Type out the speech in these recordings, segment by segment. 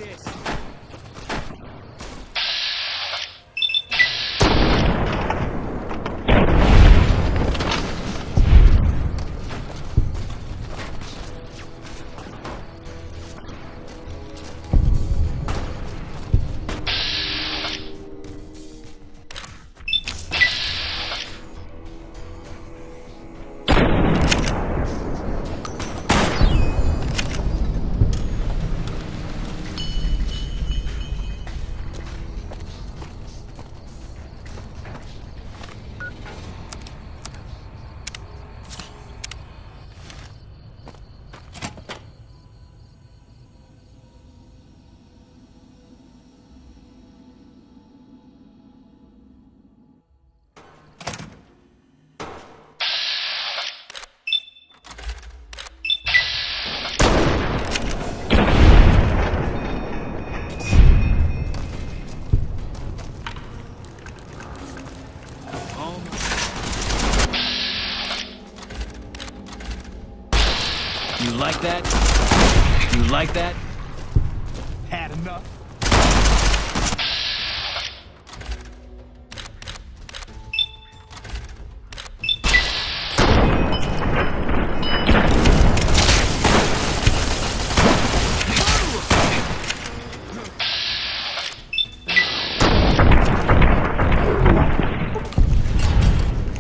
this. You like that? You like that? Had enough.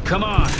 Come on!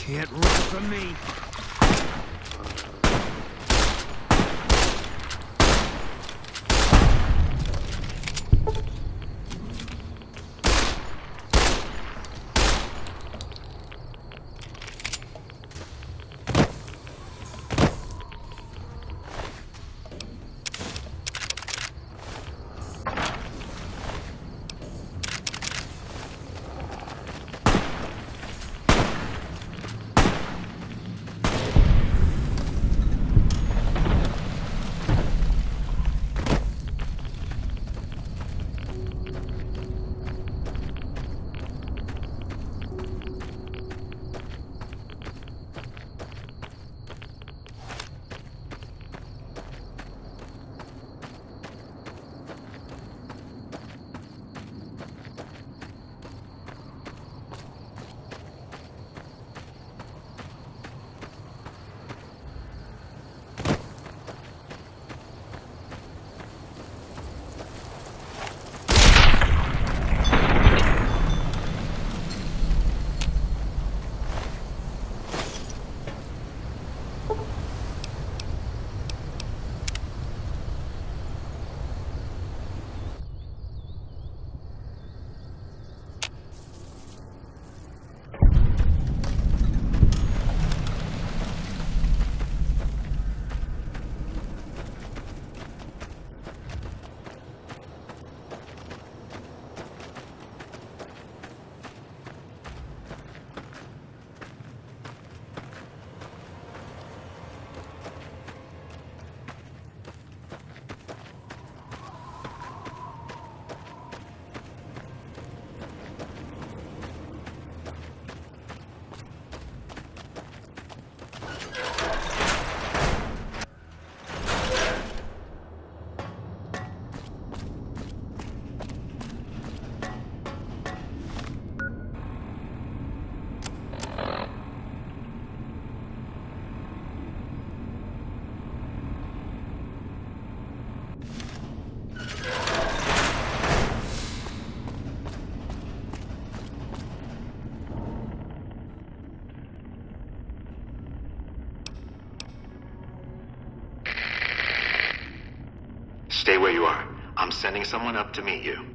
Can't run from me. Stay where you are. I'm sending someone up to meet you.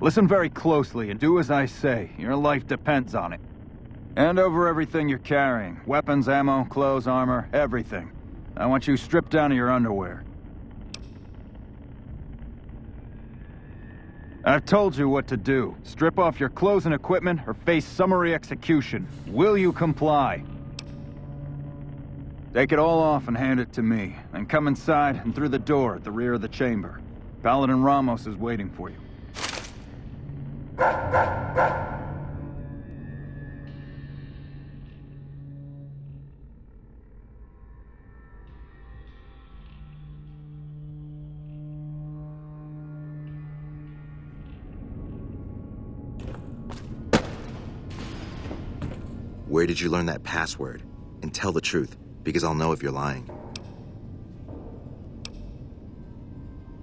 Listen very closely and do as I say. Your life depends on it. Hand over everything you're carrying. Weapons, ammo, clothes, armor, everything. I want you stripped down to your underwear. I've told you what to do. Strip off your clothes and equipment or face summary execution. Will you comply? Take it all off and hand it to me. Then come inside and through the door at the rear of the chamber. Paladin Ramos is waiting for you. Where did you learn that password? And tell the truth, because I'll know if you're lying.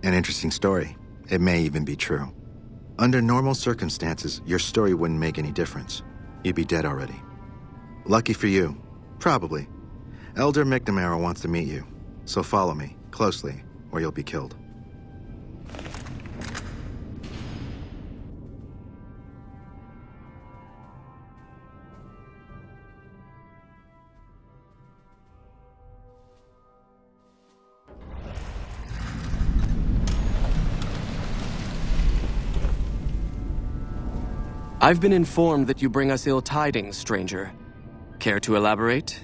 An interesting story. It may even be true. Under normal circumstances, your story wouldn't make any difference. You'd be dead already. Lucky for you. Probably. Elder McNamara wants to meet you, so follow me closely, or you'll be killed. I've been informed that you bring us ill tidings, stranger. Care to elaborate?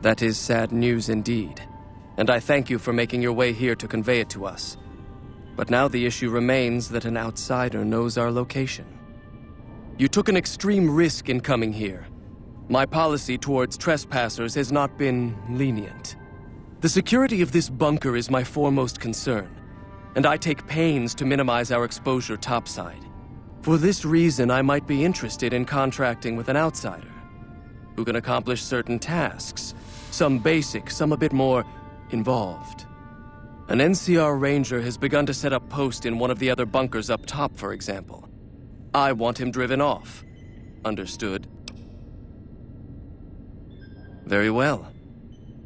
That is sad news indeed, and I thank you for making your way here to convey it to us. But now the issue remains that an outsider knows our location. You took an extreme risk in coming here. My policy towards trespassers has not been lenient. The security of this bunker is my foremost concern, and I take pains to minimize our exposure topside. For this reason, I might be interested in contracting with an outsider who can accomplish certain tasks, some basic, some a bit more involved. An NCR ranger has begun to set up post in one of the other bunkers up top, for example. I want him driven off. Understood? Very well.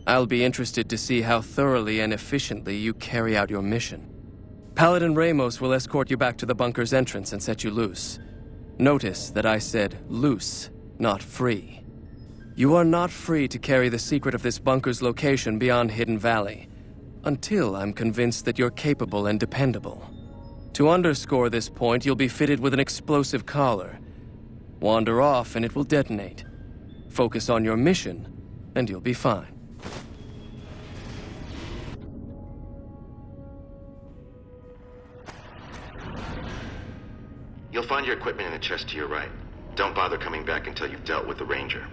I'll be interested to see how thoroughly and efficiently you carry out your mission. Paladin Ramos will escort you back to the bunker's entrance and set you loose. Notice that I said loose, not free. You are not free to carry the secret of this bunker's location beyond Hidden Valley, until I'm convinced that you're capable and dependable. To underscore this point, you'll be fitted with an explosive collar. Wander off and it will detonate. Focus on your mission, and you'll be fine. You'll find your equipment in the chest to your right. Don't bother coming back until you've dealt with the ranger.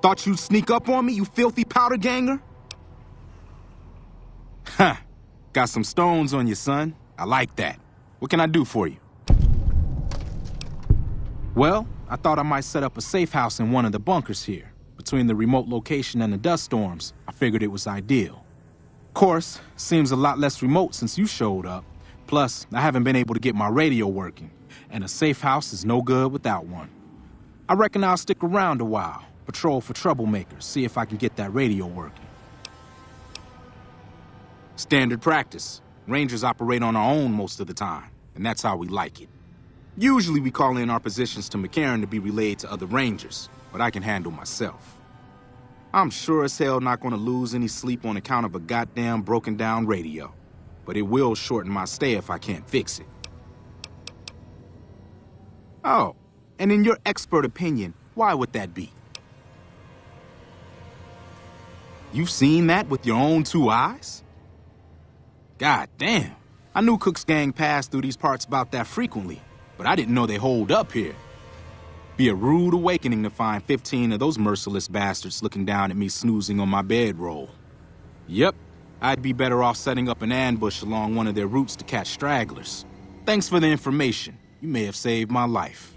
Thought you'd sneak up on me, you filthy powder ganger? Huh. Got some stones on you, son. I like that. What can I do for you? Well, I thought I might set up a safe house in one of the bunkers here. Between the remote location and the dust storms, I figured it was ideal. Of course, seems a lot less remote since you showed up. Plus, I haven't been able to get my radio working, and a safe house is no good without one. I reckon I'll stick around a while. Patrol for troublemakers, see if I can get that radio working. Standard practice. Rangers operate on our own most of the time, and that's how we like it. Usually we call in our positions to McCarran to be relayed to other Rangers, but I can handle myself. I'm sure as hell not gonna lose any sleep on account of a goddamn broken down radio, but it will shorten my stay if I can't fix it. Oh, and in your expert opinion, why would that be? You've seen that with your own two eyes? God damn. I knew Cook's gang passed through these parts about that frequently, but I didn't know they holed up here. Be a rude awakening to find 15 of those merciless bastards looking down at me snoozing on my bedroll. Yep, I'd be better off setting up an ambush along one of their routes to catch stragglers. Thanks for the information. You may have saved my life.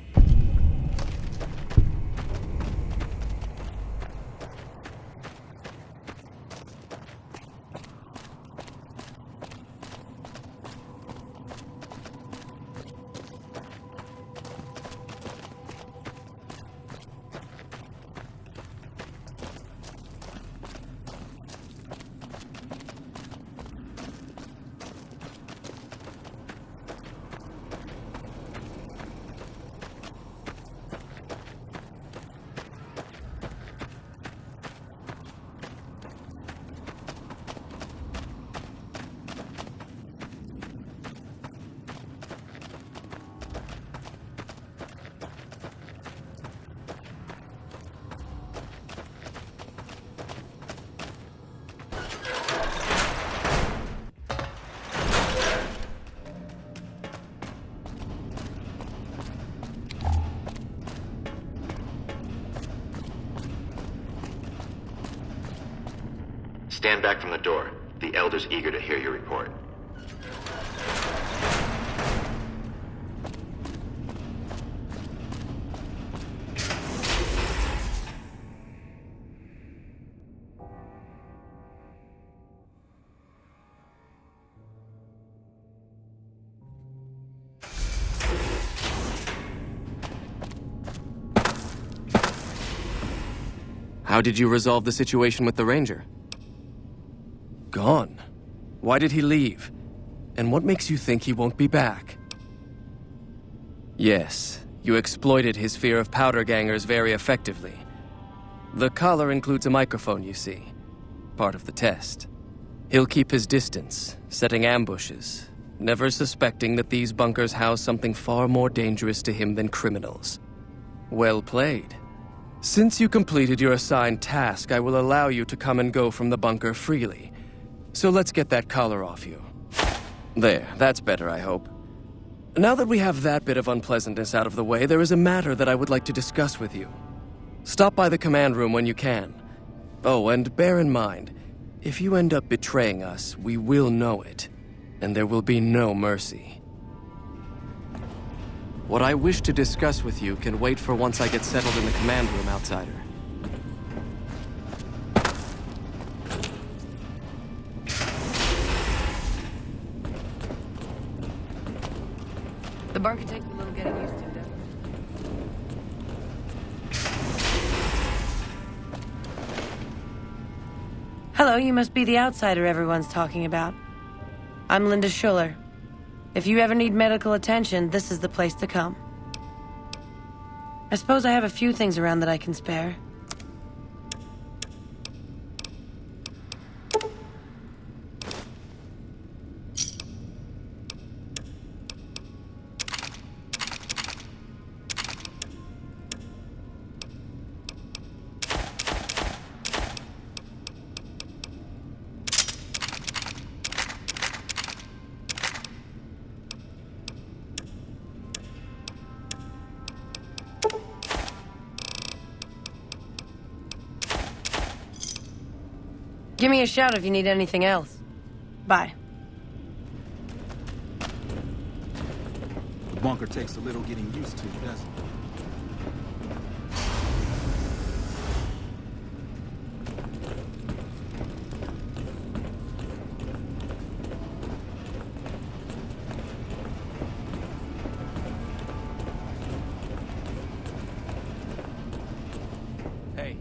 Stand back from the door. The Elder's eager to hear your report. How did you resolve the situation with the Ranger? Gone. Why did he leave? And what makes you think he won't be back? Yes, you exploited his fear of powder gangers very effectively. The collar includes a microphone, you see. Part of the test. He'll keep his distance, setting ambushes, never suspecting that these bunkers house something far more dangerous to him than criminals. Well played. Since you completed your assigned task, I will allow you to come and go from the bunker freely. So let's get that collar off you. There, that's better, I hope. Now that we have that bit of unpleasantness out of the way, there is a matter that I would like to discuss with you. Stop by the command room when you can. Oh, and bear in mind, if you end up betraying us, we will know it, and there will be no mercy. What I wish to discuss with you can wait for once I get settled in the command room, outsider. The bunker takes a little getting used to, doesn't it? Hello, you must be the outsider everyone's talking about. I'm Linda Schuller. If you ever need medical attention, this is the place to come. I suppose I have a few things around that I can spare. Give me a shout if you need anything else. Bye. The bunker takes a little getting used to, doesn't it? Hey.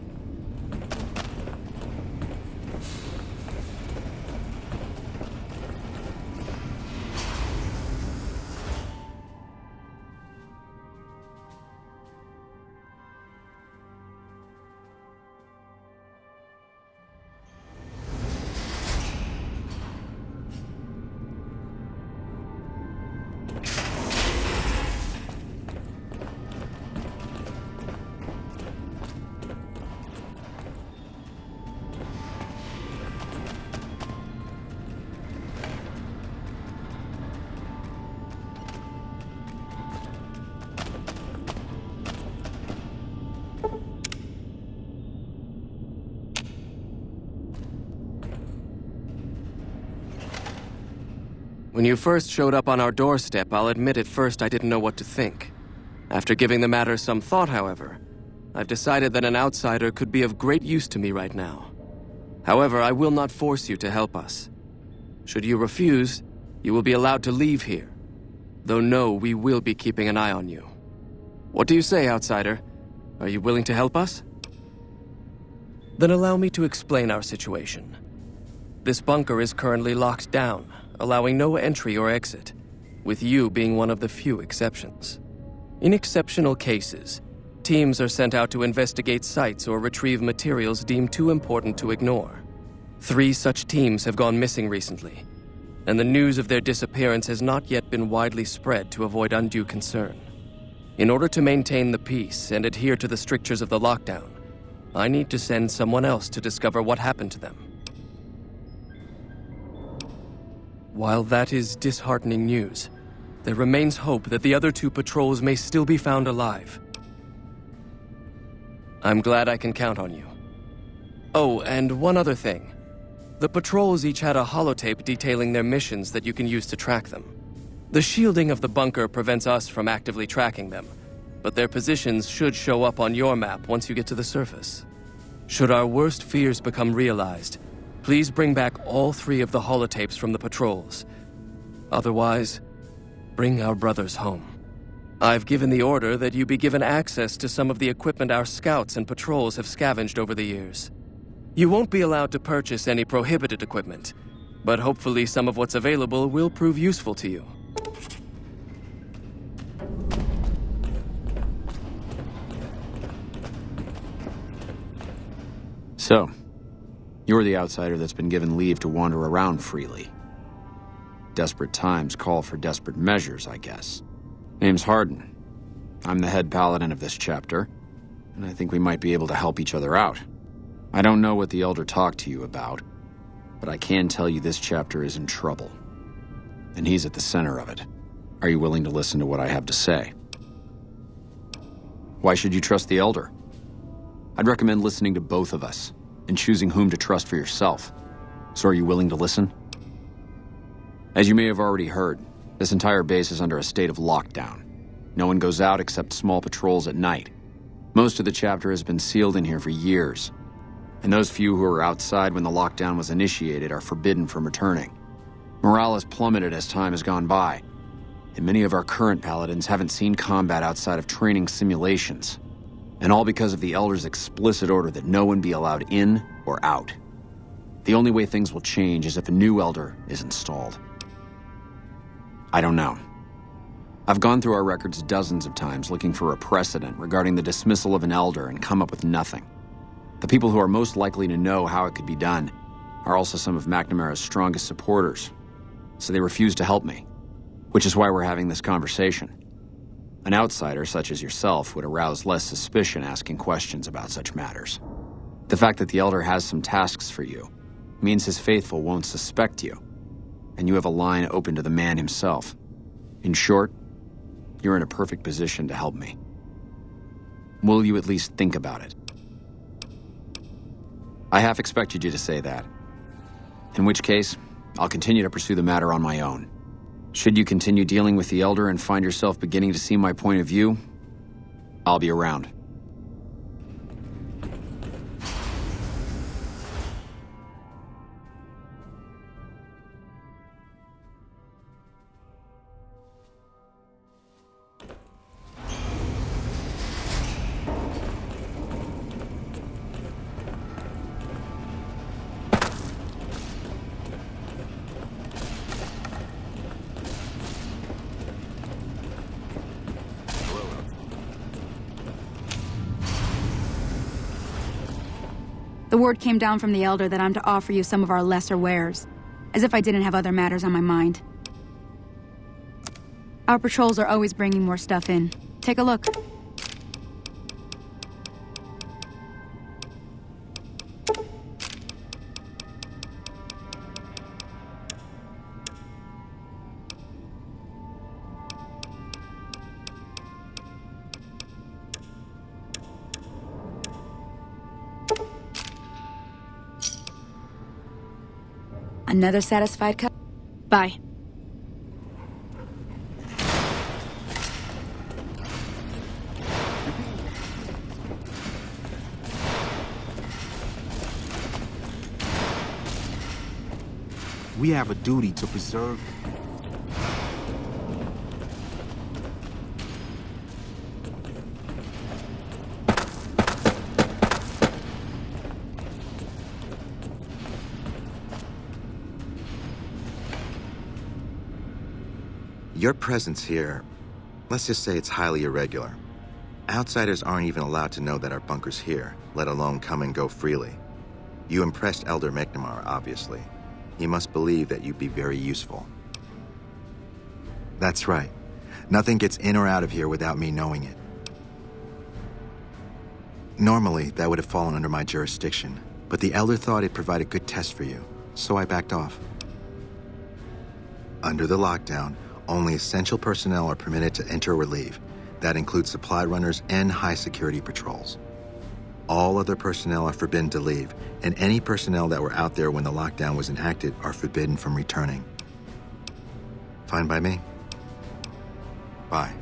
When you first showed up on our doorstep, I'll admit at first I didn't know what to think. After giving the matter some thought, however, I've decided that an outsider could be of great use to me right now. However, I will not force you to help us. Should you refuse, you will be allowed to leave here. Though no, we will be keeping an eye on you. What do you say, outsider? Are you willing to help us? Then allow me to explain our situation. This bunker is currently locked down, allowing no entry or exit, with you being one of the few exceptions. In exceptional cases, teams are sent out to investigate sites or retrieve materials deemed too important to ignore. 3 such teams have gone missing recently, and the news of their disappearance has not yet been widely spread to avoid undue concern. In order to maintain the peace and adhere to the strictures of the lockdown, I need to send someone else to discover what happened to them. While that is disheartening news, there remains hope that the other 2 patrols may still be found alive. I'm glad I can count on you. Oh, and one other thing. The patrols each had a holotape detailing their missions that you can use to track them. The shielding of the bunker prevents us from actively tracking them, but their positions should show up on your map once you get to the surface. Should our worst fears become realized, please bring back all 3 of the holotapes from the patrols. Otherwise, bring our brothers home. I've given the order that you be given access to some of the equipment our scouts and patrols have scavenged over the years. You won't be allowed to purchase any prohibited equipment, but hopefully some of what's available will prove useful to you. So, you're the outsider that's been given leave to wander around freely. Desperate times call for desperate measures, I guess. Name's Hardin. I'm the head paladin of this chapter, and I think we might be able to help each other out. I don't know what the Elder talked to you about, but I can tell you this chapter is in trouble. And he's at the center of it. Are you willing to listen to what I have to say? Why should you trust the Elder? I'd recommend listening to both of us, and choosing whom to trust for yourself. So are you willing to listen? As you may have already heard, this entire base is under a state of lockdown. No one goes out except small patrols at night. Most of the chapter has been sealed in here for years, and those few who were outside when the lockdown was initiated are forbidden from returning. Morale has plummeted as time has gone by, and many of our current paladins haven't seen combat outside of training simulations. And all because of the Elder's explicit order that no one be allowed in or out. The only way things will change is if a new Elder is installed. I don't know. I've gone through our records dozens of times looking for a precedent regarding the dismissal of an Elder and come up with nothing. The people who are most likely to know how it could be done are also some of McNamara's strongest supporters, so they refuse to help me, which is why we're having this conversation. An outsider such as yourself would arouse less suspicion asking questions about such matters. The fact that the Elder has some tasks for you means his faithful won't suspect you, and you have a line open to the man himself. In short, you're in a perfect position to help me. Will you at least think about it? I half expected you to say that. In which case, I'll continue to pursue the matter on my own. Should you continue dealing with the Elder and find yourself beginning to see my point of view, I'll be around. The word came down from the Elder that I'm to offer you some of our lesser wares, as if I didn't have other matters on my mind. Our patrols are always bringing more stuff in. Take a look. Another satisfied cup? Bye. We have a duty to preserve... Your presence here, let's just say it's highly irregular. Outsiders aren't even allowed to know that our bunker's here, let alone come and go freely. You impressed Elder McNamara, obviously. He must believe that you'd be very useful. That's right. Nothing gets in or out of here without me knowing it. Normally, that would have fallen under my jurisdiction, but the Elder thought it provided a good test for you, so I backed off. Under the lockdown, only essential personnel are permitted to enter or leave. That includes supply runners and high-security patrols. All other personnel are forbidden to leave, and any personnel that were out there when the lockdown was enacted are forbidden from returning. Fine by me. Bye.